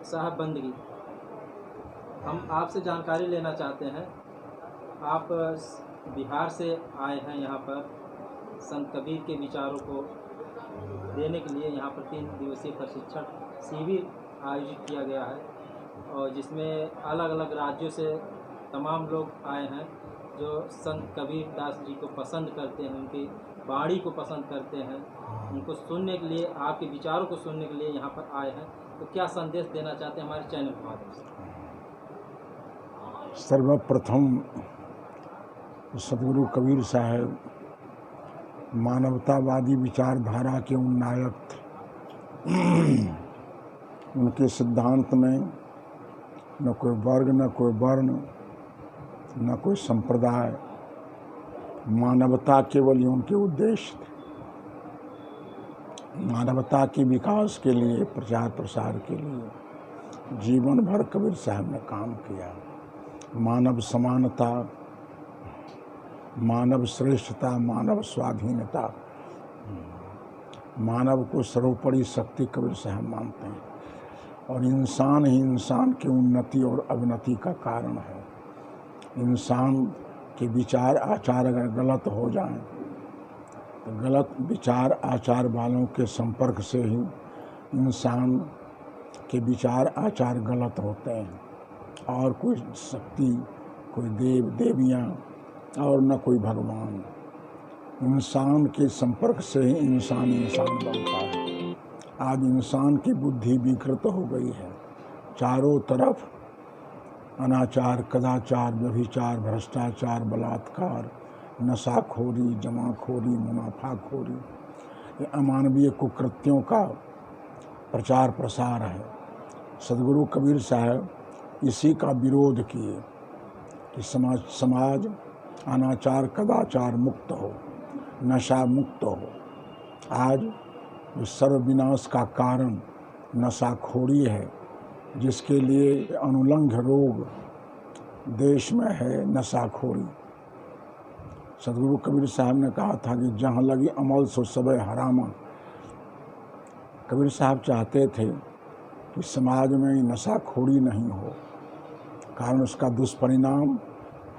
साहब बंदगी, हम आपसे जानकारी लेना चाहते हैं। आप बिहार से आए हैं यहाँ पर संत कबीर के विचारों को देने के लिए। यहाँ पर 3 दिवसीय प्रशिक्षण शिविर आयोजित किया गया है और जिसमें अलग अलग राज्यों से तमाम लोग आए हैं जो संत कबीर दास जी को पसंद करते हैं, उनकी वाणी को पसंद करते हैं, उनको सुनने के लिए, आपके विचारों को सुनने के लिए यहाँ पर आए हैं। तो क्या संदेश देना चाहते हैं हमारे चैनल के माध्यम से? सर्वप्रथम सदगुरु कबीर साहब मानवतावादी विचारधारा के उन नायक थे। उनके सिद्धांत में न कोई वर्ग, न कोई वर्ण, न कोई संप्रदाय, मानवता केवल ही उनके उद्देश्य थे। मानवता के विकास के लिए, प्रचार प्रसार के लिए जीवन भर कबीर साहब ने काम किया। मानव समानता, मानव श्रेष्ठता, मानव स्वाधीनता, मानव को सर्वोपरि शक्ति कबीर साहब मानते हैं और इंसान ही इंसान की उन्नति और अवनति का कारण है। इंसान के विचार आचार अगर गलत हो जाएं तो गलत विचार आचार वालों के संपर्क से ही इंसान के विचार आचार गलत होते हैं और कोई शक्ति, कोई देव देवियाँ और न कोई भगवान। इंसान के संपर्क से ही इंसान इंसान बनता है। आज इंसान की बुद्धि विकृत हो गई है। चारों तरफ अनाचार, कदाचार, व्यभिचार, भ्रष्टाचार, बलात्कार, नशाखोरी, जमाखोरी, मुनाफाखोरी, ये अमानवीय कुकृत्यों का प्रचार प्रसार है। सदगुरु कबीर साहब इसी का विरोध किए कि समाज अनाचार, कदाचार मुक्त हो, नशा मुक्त हो। आज सर्वविनाश का कारण नशाखोरी है, जिसके लिए अनुलंघ रोग देश में है, नशाखोरी। सदगुरु कबीर साहब ने कहा था कि जहाँ लगी अमल सो सबे हरामा। कबीर साहब चाहते थे कि समाज में नशाखोरी नहीं हो, कारण उसका दुष्परिणाम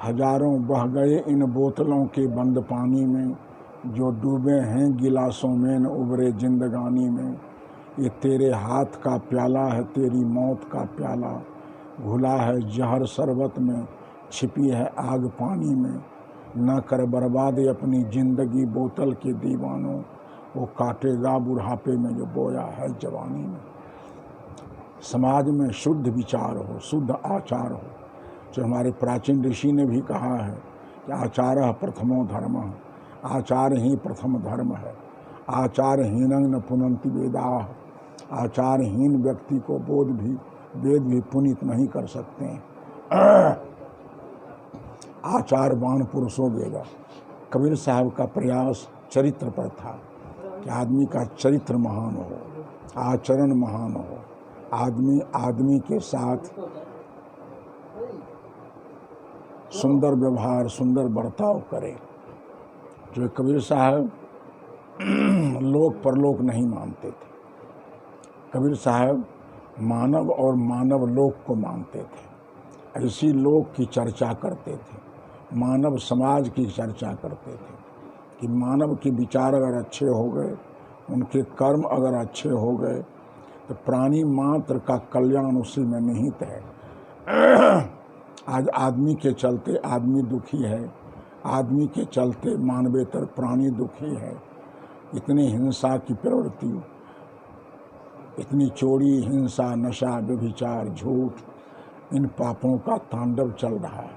हजारों बह गए इन बोतलों के बंद पानी में, जो डूबे हैं गिलासों में न उबरे जिंदगानी में। ये तेरे हाथ का प्याला है, तेरी मौत का प्याला, घुला है जहर शरबत में, छिपी है आग पानी में। न कर बर्बाद अपनी जिंदगी बोतल के दीवानों, वो काटेगा बुढ़ापे में जो बोया है जवानी में। समाज में शुद्ध विचार हो, शुद्ध आचार हो। जो हमारे प्राचीन ऋषि ने भी कहा है कि आचारः प्रथमो धर्मः, आचार ही प्रथम धर्म है। आचारहीनं न पुनन्ति वेदाः। आचारहीन व्यक्ति को वेद भी पुनीत नहीं कर सकते हैं। आचारवान पुरुषों वेदा। कबीर साहब का प्रयास चरित्र पर था कि आदमी का चरित्र महान हो, आचरण महान हो, आदमी के साथ सुंदर व्यवहार, सुंदर बर्ताव करे। जो कबीर साहब लोक परलोक नहीं मानते थे। कबीर साहब मानव और मानव लोक को मानते थे। ऐसी लोक की चर्चा करते थे, मानव समाज की चर्चा करते थे कि मानव के विचार अगर अच्छे हो गए, उनके कर्म अगर अच्छे हो गए तो प्राणी मात्र का कल्याण उसी में निहित है। आज आदमी के चलते आदमी दुखी है, आदमी के चलते मानवेतर प्राणी दुखी है। इतनी हिंसा की प्रवृत्ति, इतनी चोरी, हिंसा, नशा, व्यभिचार, झूठ, इन पापों का तांडव चल रहा है।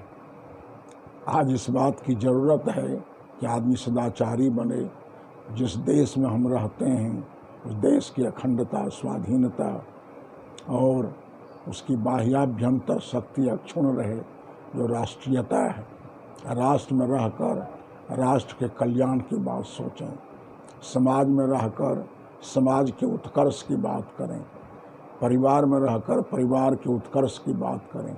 आज इस बात की ज़रूरत है कि आदमी सदाचारी बने। जिस देश में हम रहते हैं उस देश की अखंडता, स्वाधीनता और उसकी बाह्याभ्यंतर शक्ति अक्षुण्ण रहे, जो राष्ट्रीयता है। राष्ट्र में रहकर राष्ट्र के कल्याण की बात सोचें, समाज में रहकर समाज के उत्कर्ष की बात करें, परिवार में रहकर परिवार के उत्कर्ष की बात करें।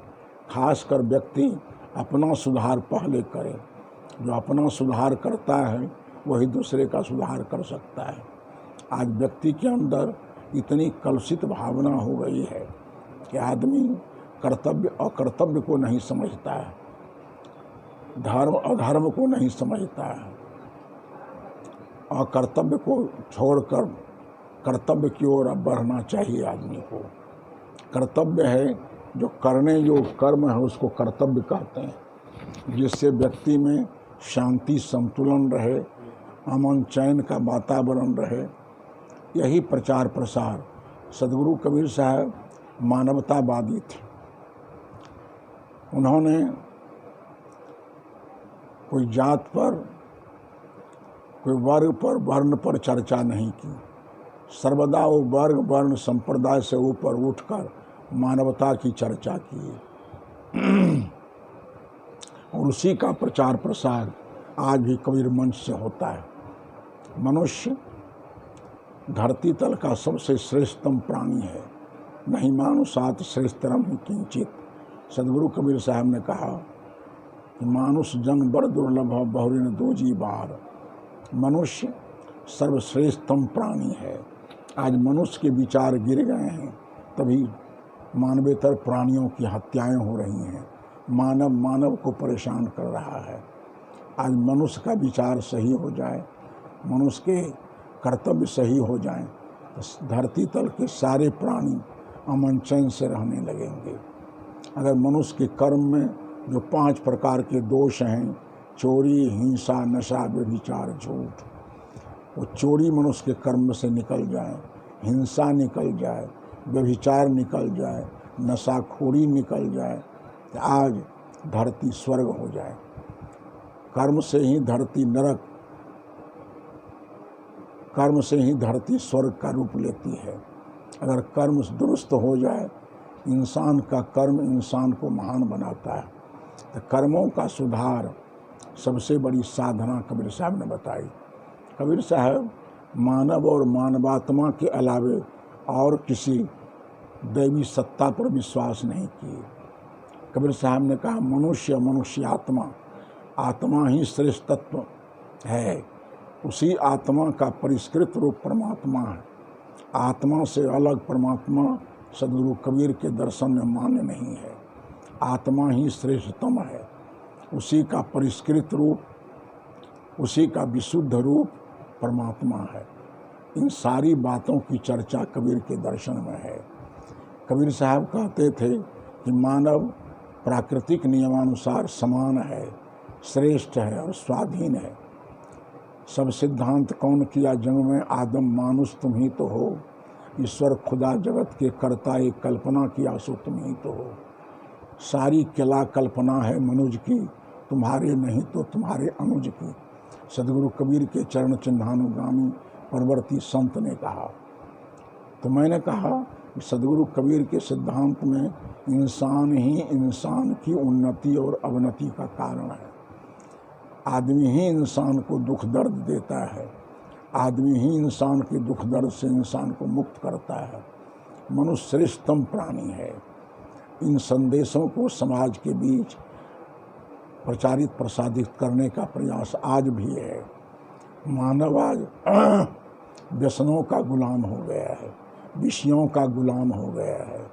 खासकर व्यक्ति अपना सुधार पहले करे। जो अपना सुधार करता है वही दूसरे का सुधार कर सकता है। आज व्यक्ति के अंदर इतनी कलुषित भावना हो गई है कि आदमी कर्तव्य अकर्तव्य को नहीं समझता है, धर्म अधर्म को नहीं समझता है, अकर्तव्य को छोड़कर कर्तव्य की ओर अब बढ़ना चाहिए आदमी को। कर्तव्य है जो करने जो कर्म है उसको कर्तव्य कहते हैं, जिससे व्यक्ति में शांति संतुलन रहे, अमन चैन का वातावरण रहे। यही प्रचार प्रसार। सदगुरु कबीर साहब मानवतावादी थे। उन्होंने कोई जात पर, कोई वर्ग पर, वर्ण पर चर्चा नहीं की। सर्वदा वो वर्ग वर्ण संप्रदाय से ऊपर उठकर मानवता की चर्चा की और उसी का प्रचार प्रसार आज भी कबीर मंच से होता है। मनुष्य धरती तल का सबसे श्रेष्ठतम प्राणी है, नहीं मानुषात श्रेष्ठतरम ही किंचित। सदगुरु कबीर साहब ने कहा कि मानुष जन बड़ दुर्लभ बहुरिन दूजी बार। मनुष्य सर्वश्रेष्ठतम प्राणी है। आज मनुष्य के विचार गिर गए हैं, तभी मानवेतर प्राणियों की हत्याएं हो रही हैं। मानव मानव को परेशान कर रहा है। आज मनुष्य का विचार सही हो जाए, मनुष्य के कर्तव्य सही हो जाएं, तो धरती तल के सारे प्राणी अमन चैन से रहने लगेंगे। अगर मनुष्य के कर्म में जो 5 प्रकार के दोष हैं, चोरी, हिंसा, नशा, व्यभिचार, झूठ, वो चोरी मनुष्य के कर्म से निकल जाए, हिंसा निकल जाए, व्यभिचार निकल जाए, नशाखोरी निकल जाए, तो आज धरती स्वर्ग हो जाए। कर्म से ही धरती नरक, कर्म से ही धरती स्वर्ग का रूप लेती है। अगर कर्म दुरुस्त हो जाए, इंसान का कर्म इंसान को महान बनाता है। तो कर्मों का सुधार सबसे बड़ी साधना कबीर साहब ने बताई। कबीर साहब मानव और मानवात्मा के अलावे और किसी दैवी सत्ता पर विश्वास नहीं किए। कबीर साहब ने कहा मनुष्य मनुष्य आत्मा, आत्मा ही श्रेष्ठ तत्व है। उसी आत्मा का परिष्कृत रूप परमात्मा है। आत्मा से अलग परमात्मा सदगुरु कबीर के दर्शन में मान्य नहीं है। आत्मा ही श्रेष्ठतम है। उसी का परिष्कृत रूप, उसी का विशुद्ध रूप परमात्मा है। इन सारी बातों की चर्चा कबीर के दर्शन में है। कबीर साहब कहते थे कि मानव प्राकृतिक नियमानुसार समान है, श्रेष्ठ है और स्वाधीन है। सब सिद्धांत कौन किया जंग में, आदम मानुष तुम ही तो हो। ईश्वर खुदा जगत के कर्ता, एक कल्पना किया सो तुम ही तो हो। सारी कला कल्पना है मनुज की, तुम्हारे नहीं तो तुम्हारे अनुज की। सदगुरु कबीर के चरण चिन्हानुगामी परवर्ती संत ने कहा। तो मैंने कहा कि सदगुरु कबीर के सिद्धांत में इंसान ही इंसान की उन्नति और अवनति का कारण है। आदमी ही इंसान को दुख दर्द देता है। आदमी ही इंसान के दुख दर्द से इंसान को मुक्त करता है। मनुष्य श्रेष्ठतम प्राणी है। इन संदेशों को समाज के बीच प्रचारित प्रसादित करने का प्रयास आज भी है। मानव आज व्यसनों का गुलाम हो गया है, विषयों का गुलाम हो गया है।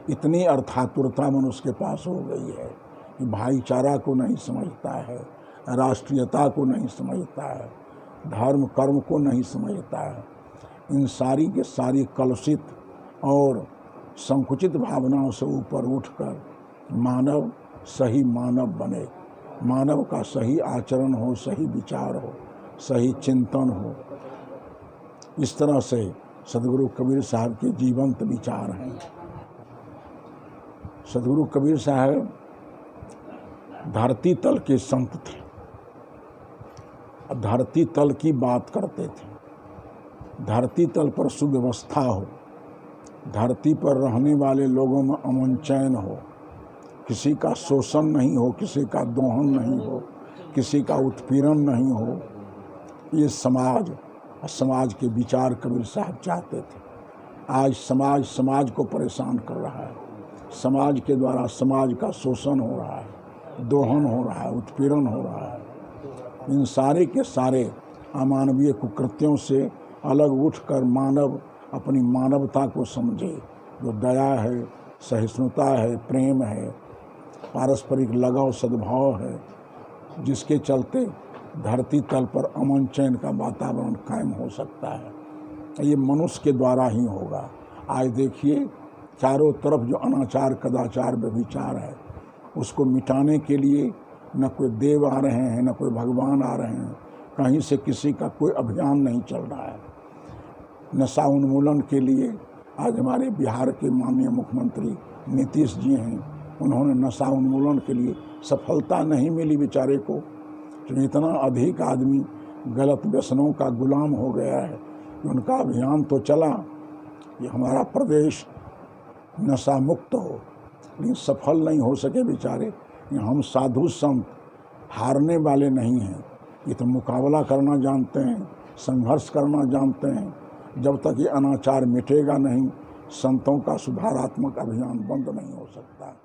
इतनी अर्थातुरता मनुष्य के पास हो गई है कि भाईचारा को नहीं समझता है, राष्ट्रीयता को नहीं समझता है, धर्म कर्म को नहीं समझता है। इन सारी के सारी कलुषित और संकुचित भावनाओं से ऊपर उठकर मानव सही मानव बने, मानव का सही आचरण हो, सही विचार हो, सही चिंतन हो। इस तरह से सदगुरु कबीर साहब के जीवंत विचार हैं। सदगुरु कबीर साहब धरती तल के संत थे। धरती तल की बात करते थे। धरती तल पर सुव्यवस्था हो, धरती पर रहने वाले लोगों में अमन चैन हो, किसी का शोषण नहीं हो, किसी का दोहन नहीं हो, किसी का उत्पीड़न नहीं हो। ये समाज के विचार कबीर साहब चाहते थे। आज समाज को परेशान कर रहा है। समाज के द्वारा समाज का शोषण हो रहा है, दोहन हो रहा है, उत्पीड़न हो रहा है। इन सारे के सारे अमानवीय कुकृत्यों से अलग उठकर मानव अपनी मानवता को समझे, जो दया है, सहिष्णुता है, प्रेम है, पारस्परिक लगाव सद्भाव है, जिसके चलते धरती तल पर अमन चैन का वातावरण कायम हो सकता है। ये मनुष्य के द्वारा ही होगा। आज देखिए चारों तरफ जो अनाचार, कदाचार, व्यभिचार है, उसको मिटाने के लिए न कोई देव आ रहे हैं, न कोई भगवान आ रहे हैं, कहीं से किसी का कोई अभियान नहीं चल रहा है। नशा उन्मूलन के लिए आज हमारे बिहार के माननीय मुख्यमंत्री नीतीश जी हैं, उन्होंने नशा उन्मूलन के लिए सफलता नहीं मिली बेचारे को। तो इतना अधिक आदमी गलत व्यसनों का गुलाम हो गया है कि उनका अभियान तो चला कि हमारा प्रदेश नशा मुक्त हो, लेकिन सफल नहीं हो सके बेचारे। हम साधु संत हारने वाले नहीं हैं, ये तो मुकाबला करना जानते हैं, संघर्ष करना जानते हैं। जब तक ये अनाचार मिटेगा नहीं, संतों का सुधारात्मक अभियान बंद नहीं हो सकता।